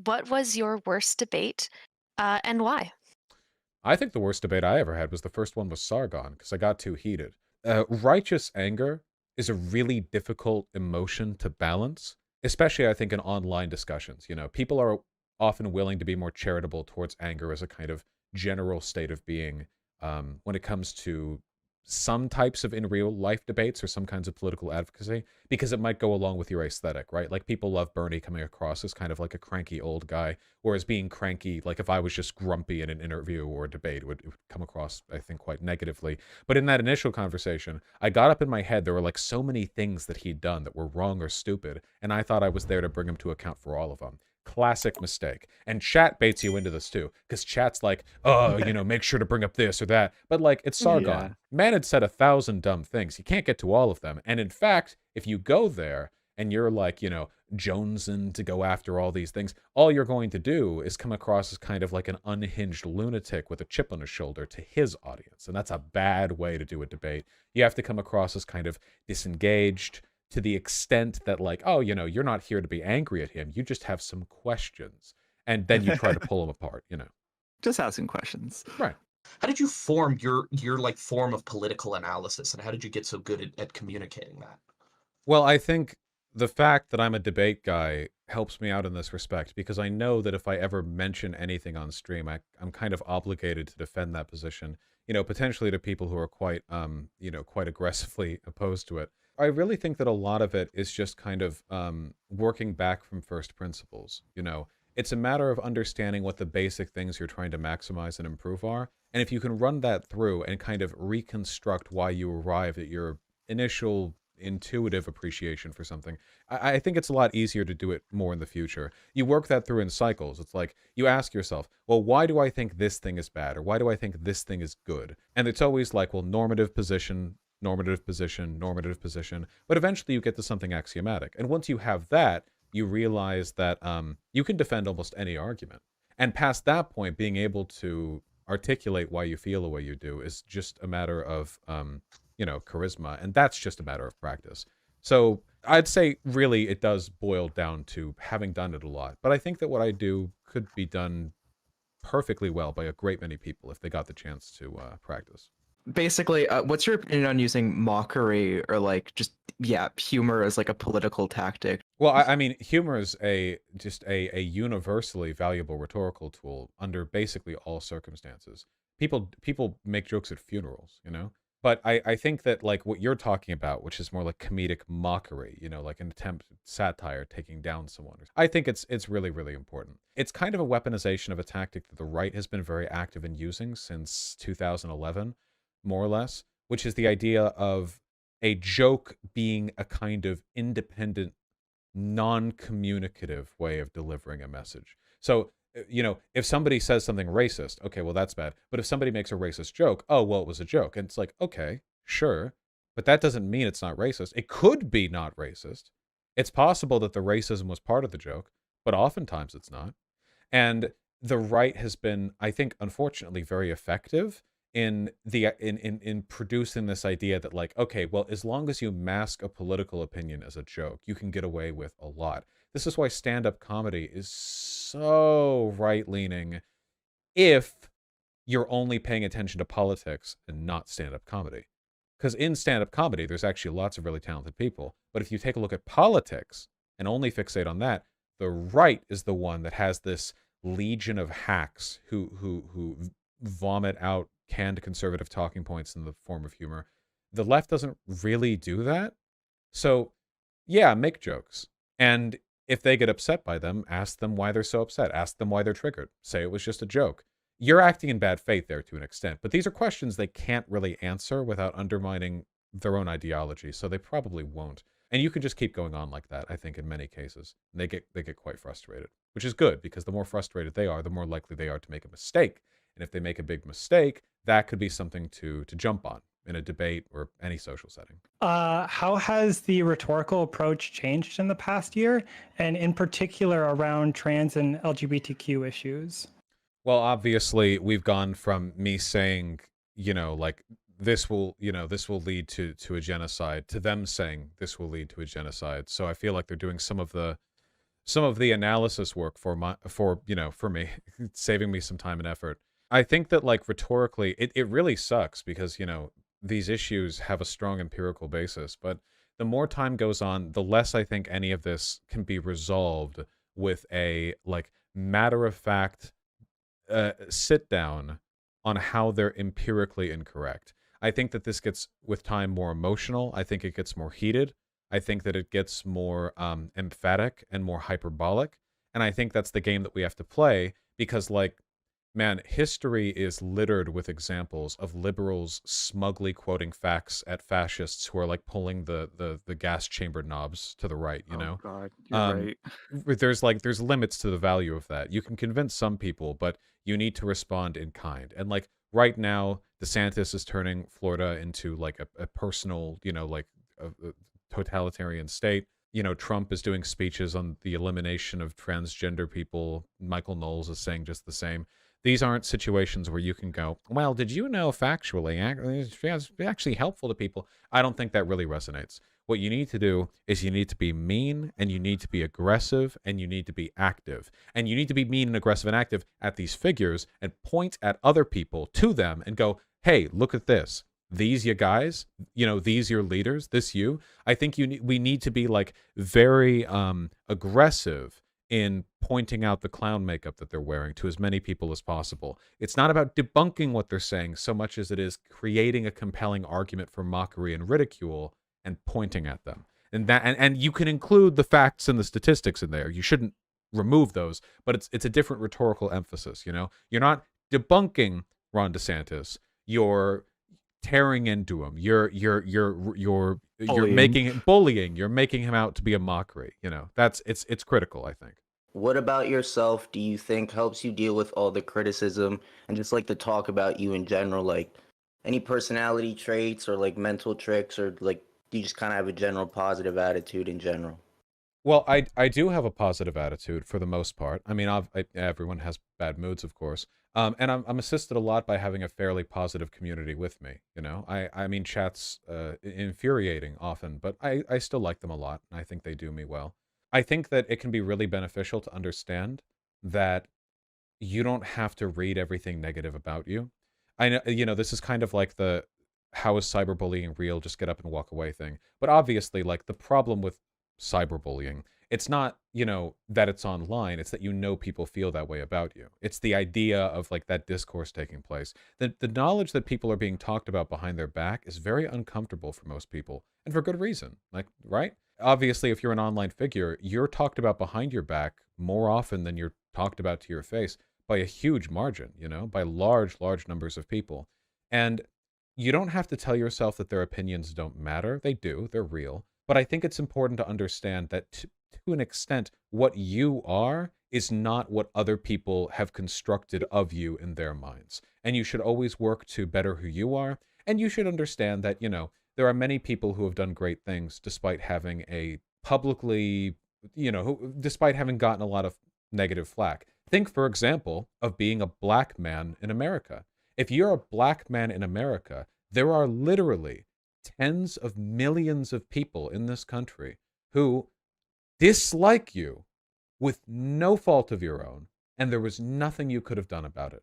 what was your worst debate, and why? I think the worst debate I ever had was the first one with Sargon because I got too heated. Righteous anger is a really difficult emotion to balance, especially I think in online discussions. You know, people are often willing to be more charitable towards anger as a kind of general state of being when it comes to some types of in real life debates or some kinds of political advocacy because it might go along with your aesthetic, right? Like people love Bernie coming across as kind of like a cranky old guy, whereas being cranky, like if I was just grumpy in an interview or a debate, it would come across, I think, quite negatively. But in that initial conversation, I got up in my head, there were like so many things that he'd done that were wrong or stupid, and I thought I was there to bring him to account for all of them. Classic mistake. And chat baits you into this too, because chat's like, oh, you know, make sure to bring up this or that. But like, it's Yeah. Sargon. Man had said 1,000 dumb things. You can't get to all of them. And in fact, if you go there and you're like, you know, jonesing to go after all these things, all you're going to do is come across as kind of like an unhinged lunatic with a chip on his shoulder to his audience. And that's a bad way to do a debate. You have to come across as kind of disengaged, to the extent that like, oh, you know, you're not here to be angry at him. You just have some questions. And then you try to pull him apart, you know. Just asking questions. Right. How did you form your like form of political analysis, and how did you get so good at communicating that? Well, I think the fact that I'm a debate guy helps me out in this respect because I know that if I ever mention anything on stream, I'm kind of obligated to defend that position, you know, potentially to people who are quite, you know, quite aggressively opposed to it. I really think that a lot of it is just kind of working back from first principles. You know, it's a matter of understanding what the basic things you're trying to maximize and improve are. And if you can run that through and kind of reconstruct why you arrived at your initial intuitive appreciation for something, I think it's a lot easier to do it more in the future. You work that through in cycles. It's like you ask yourself, well, why do I think this thing is bad? Or why do I think this thing is good? And it's always like, well, normative position, normative position, normative position. But eventually you get to something axiomatic. And once you have that, you realize that you can defend almost any argument. And past that point, being able to articulate why you feel the way you do is just a matter of you know, charisma, and that's just a matter of practice. So I'd say really it does boil down to having done it a lot. But I think that what I do could be done perfectly well by a great many people if they got the chance to practice. Basically, what's your opinion on using mockery or like just humor as like a political tactic? Well, I mean, humor is just a universally valuable rhetorical tool under basically all circumstances. People make jokes at funerals, you know? But I think that like what you're talking about, which is more like comedic mockery, you know, like an attempt at satire taking down someone. I think it's really, really important. It's kind of a weaponization of a tactic that the right has been very active in using since 2011, more or less, which is the idea of a joke being a kind of independent, non-communicative way of delivering a message. So, you know, if somebody says something racist, okay, well, that's bad. But if somebody makes a racist joke, oh, well, it was a joke. And it's like, okay, sure. But that doesn't mean it's not racist. It could be not racist. It's possible that the racism was part of the joke, but oftentimes it's not. And the right has been, I think, unfortunately, very effective in in producing this idea that like, okay, well, as long as you mask a political opinion as a joke, you can get away with a lot. This is why stand-up comedy is so right-leaning if you're only paying attention to politics and not stand-up comedy. Because in stand-up comedy, there's actually lots of really talented people. But if you take a look at politics and only fixate on that, the right is the one that has this legion of hacks who vomit out canned conservative talking points in the form of humor. The left doesn't really do that. So, yeah, make jokes. And if they get upset by them, ask them why they're so upset. Ask them why they're triggered. Say it was just a joke. You're acting in bad faith there to an extent, but these are questions they can't really answer without undermining their own ideology, so they probably won't. And you can just keep going on like that, I think, in many cases. And they get quite frustrated, which is good because the more frustrated they are, the more likely they are to make a mistake. And if they make a big mistake, that could be something to jump on in a debate or any social setting. How has the rhetorical approach changed in the past year, and in particular around trans and LGBTQ issues? Well, obviously, we've gone from me saying, you know, like this will, you know, this will lead to a genocide, to them saying this will lead to a genocide. So I feel like they're doing some of the analysis work for me, saving me some time and effort. I think that like rhetorically, it really sucks because, these issues have a strong empirical basis, but the more time goes on, the less I think any of this can be resolved with a like matter-of-fact sit down on how they're empirically incorrect. I think that this gets, with time, more emotional. I think it gets more heated. I think that it gets more emphatic and more hyperbolic. And I think that's the game that we have to play because, like, man, history is littered with examples of liberals smugly quoting facts at fascists who are like pulling the gas chamber knobs to the right, Oh God, you're right. There's limits to the value of that. You can convince some people, but you need to respond in kind. And like right now, DeSantis is turning Florida into like a personal, like a totalitarian state. Trump is doing speeches on the elimination of transgender people. Michael Knowles is saying just the same. These aren't situations where you can go, well, did you know factually, it's actually helpful to people. I don't think that really resonates. What you need to do is you need to be mean and you need to be aggressive and you need to be active. And you need to be mean and aggressive and active at these figures and point at other people to them and go, hey, look at this. These you guys, these your leaders, this you. I think we need to be like very aggressive in pointing out the clown makeup that they're wearing to as many people as possible. It's not about debunking what they're saying so much as it is creating a compelling argument for mockery and ridicule and pointing at them. And you can include the facts and the statistics in there. You shouldn't remove those, but it's a different rhetorical emphasis, You're not debunking Ron DeSantis. You're tearing into him. You're making it bullying. You're making him out to be a mockery. It's critical, I think. What about yourself do you think helps you deal with all the criticism and just like the talk about you in general, like any personality traits or like mental tricks, or like do you just kind of have a general positive attitude in general? Well, I do have a positive attitude for the most part. I mean, everyone has bad moods, of course. And I'm assisted a lot by having a fairly positive community with me. I mean, chat's infuriating often, but I still like them a lot, and I think they do me well. I think that it can be really beneficial to understand that you don't have to read everything negative about you. I know, this is kind of like the how is cyberbullying real? Just get up and walk away thing. But obviously, like the problem with cyberbullying, it's not, that it's online. It's that people feel that way about you. It's the idea of like that discourse taking place. The knowledge that people are being talked about behind their back is very uncomfortable for most people, and for good reason. Like, right? Obviously, if you're an online figure, you're talked about behind your back more often than you're talked about to your face by a huge margin, by large numbers of people. And you don't have to tell yourself that their opinions don't matter. They do. They're real. But I think it's important to understand that to an extent, what you are is not what other people have constructed of you in their minds. And you should always work to better who you are. And you should understand that, there are many people who have done great things despite having a publicly, despite having gotten a lot of negative flack. Think, for example, of being a black man in America. If you're a black man in America, there are literally tens of millions of people in this country who dislike you with no fault of your own, and there was nothing you could have done about it.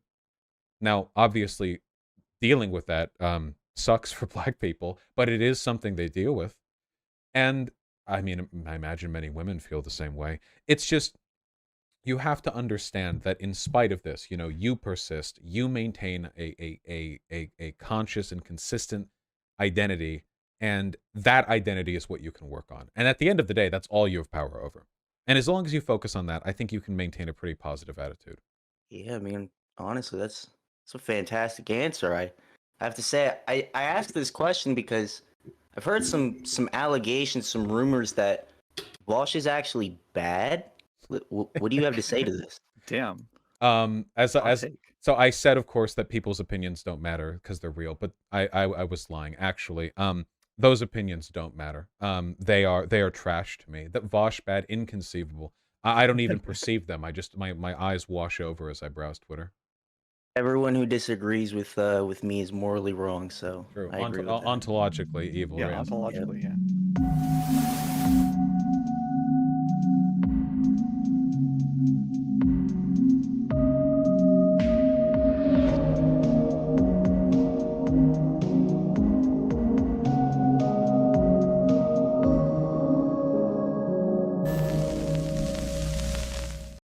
Now, obviously, dealing with that sucks for black people, but it is something they deal with. And I mean, I imagine many women feel the same way. It's just, you have to understand that in spite of this, you persist, you maintain a conscious and consistent identity, and that identity is what you can work on. And at the end of the day, that's all you have power over. And as long as you focus on that, I think you can maintain a pretty positive attitude. Yeah, I mean, honestly, that's a fantastic answer. I have to say, I asked this question because I've heard some allegations, some rumors that Vaush is actually bad. What do you have to say to this? Damn. So I said, of course, that people's opinions don't matter because they're real, but I was lying. Actually, those opinions don't matter. They are trash to me. That Vaush bad, inconceivable. I don't even perceive them. I just my eyes wash over as I browse Twitter. Everyone who disagrees with me is morally wrong. So True. I agree with that. Ontologically evil. Yeah, right? ontologically, yeah.